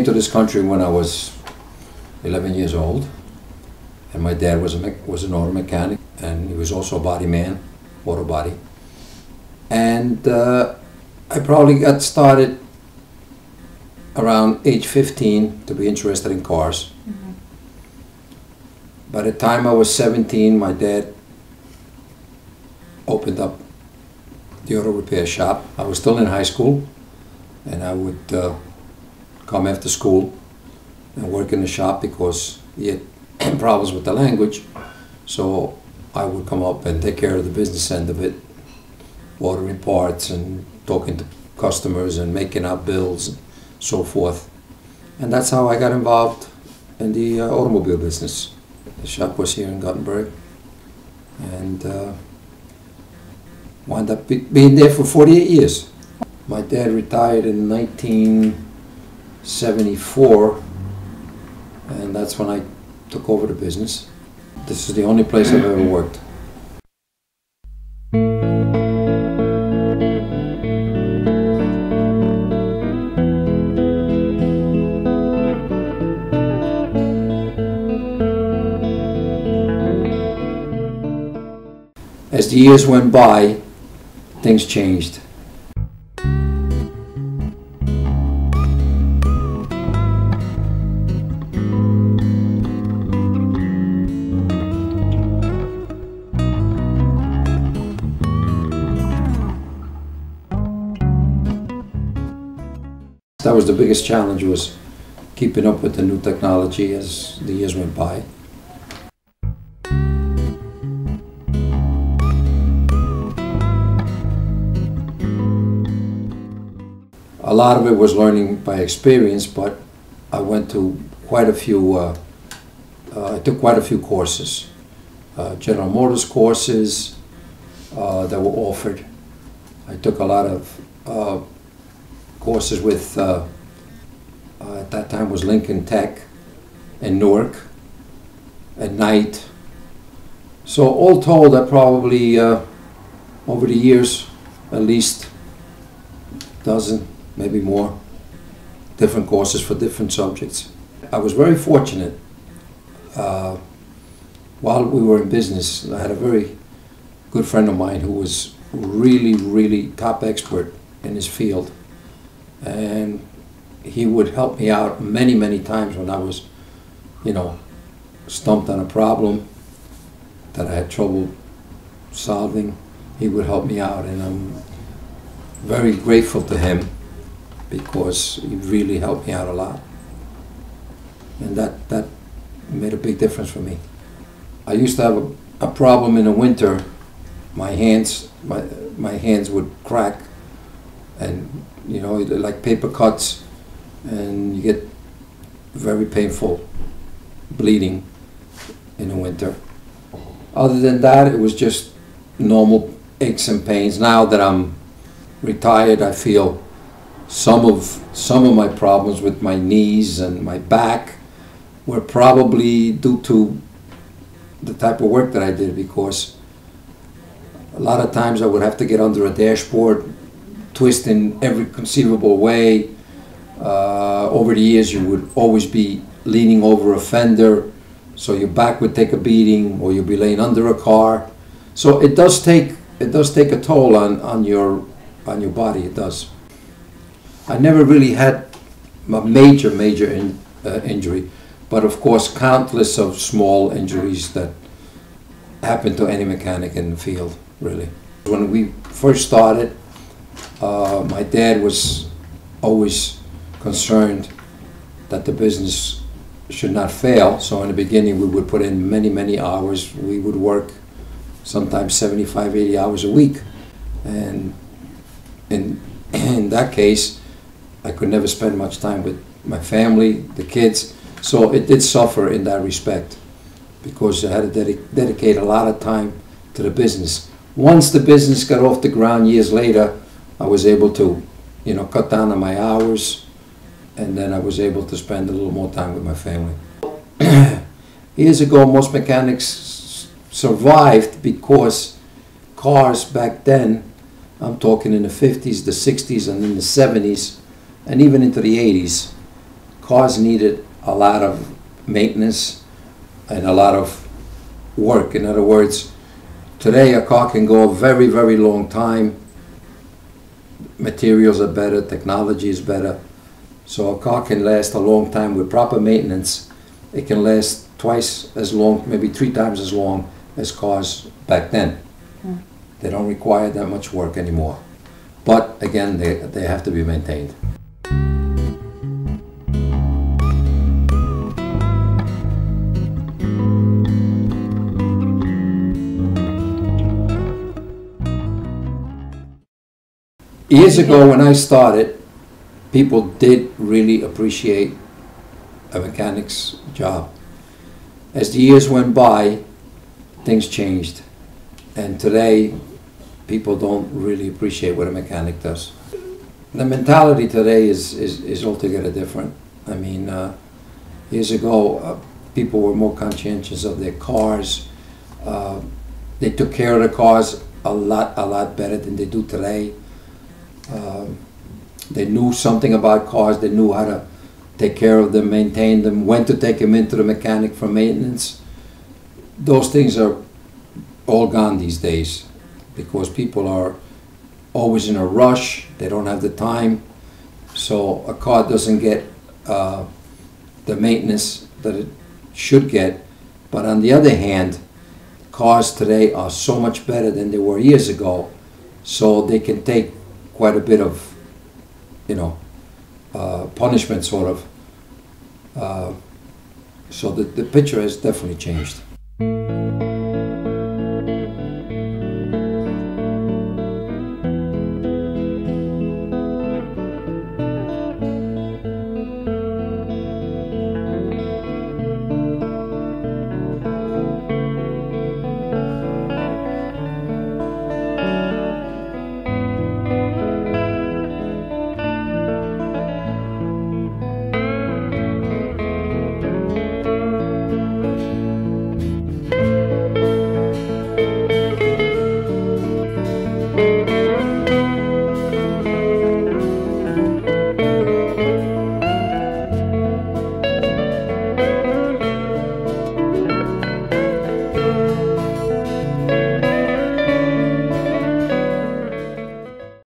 came to this country when I was 11 years old, and my dad was an auto mechanic, and he was also a body man, auto body. And I probably got started around age 15 to be interested in cars. Mm-hmm. By the time I was 17, my dad opened up the auto repair shop. I was still in high school, and I would come after school and work in the shop because he had problems with the language. So I would come up and take care of the business end of it, ordering parts and talking to customers and making out bills and so forth. And that's how I got involved in the automobile business. The shop was here in Gothenburg, and wound up being there for 48 years. My dad retired in 1974, and that's when I took over the business. This is the only place I've ever worked. As the years went by, things changed. That was the biggest challenge, was keeping up with the new technology as the years went by. A lot of it was learning by experience, but I went to quite a few, I took quite a few courses. General Motors courses that were offered. I took a lot of courses with, at that time was Lincoln Tech in Newark at night. So all told, I probably, over the years, at least a dozen, maybe more, different courses for different subjects. I was very fortunate. While we were in business, I had a very good friend of mine who was really top expert in his field. And he would help me out many times when I was, stumped on a problem that I had trouble solving. He would help me out, and I'm very grateful to him, because he really helped me out a lot. And that made a big difference for me. I used to have a problem in the winter. My hands would crack, and like paper cuts, and you get very painful bleeding in the winter. Other than that, it was just normal aches and pains. Now that I'm retired, I feel some of my problems with my knees and my back were probably due to the type of work that I did, because a lot of times I would have to get under a dashboard, twist in every conceivable way. Over the years, you would always be leaning over a fender, so your back would take a beating, or you'd be laying under a car. So it does take a toll on your body. It does. I never really had a major injury, but of course countless of small injuries that happen to any mechanic in the field, really. When we first started, my dad was always concerned that the business should not fail, so in the beginning we would put in many hours. We would work sometimes 75, 80 hours a week, and in that case I could never spend much time with my family, the kids, so it did suffer in that respect, because I had to dedicate a lot of time to the business. Once the business got off the ground years later, I was able to, cut down on my hours, and then I was able to spend a little more time with my family. Years ago, most mechanics survived because cars back then, I'm talking in the 50s, the 60s, and in the 70s, and even into the 80s, cars needed a lot of maintenance and a lot of work. In other words, today a car can go a very, very long time. Materials are better, technology is better. So a car can last a long time with proper maintenance. It can last twice as long, maybe 3 times as long as cars back then. They don't require that much work anymore. But again, they have to be maintained. Years ago when I started, people did really appreciate a mechanic's job. As the years went by, things changed. And today, people don't really appreciate what a mechanic does. The mentality today is altogether different. I mean, years ago, people were more conscientious of their cars. They took care of the cars a lot better than they do today. They knew something about cars. They knew how to take care of them, maintain them, when to take them into the mechanic for maintenance. Those things are all gone these days because people are always in a rush. They don't have the time. So a car doesn't get the maintenance that it should get. But on the other hand, cars today are so much better than they were years ago. So they can take quite a bit of, punishment, sort of. So the picture has definitely changed.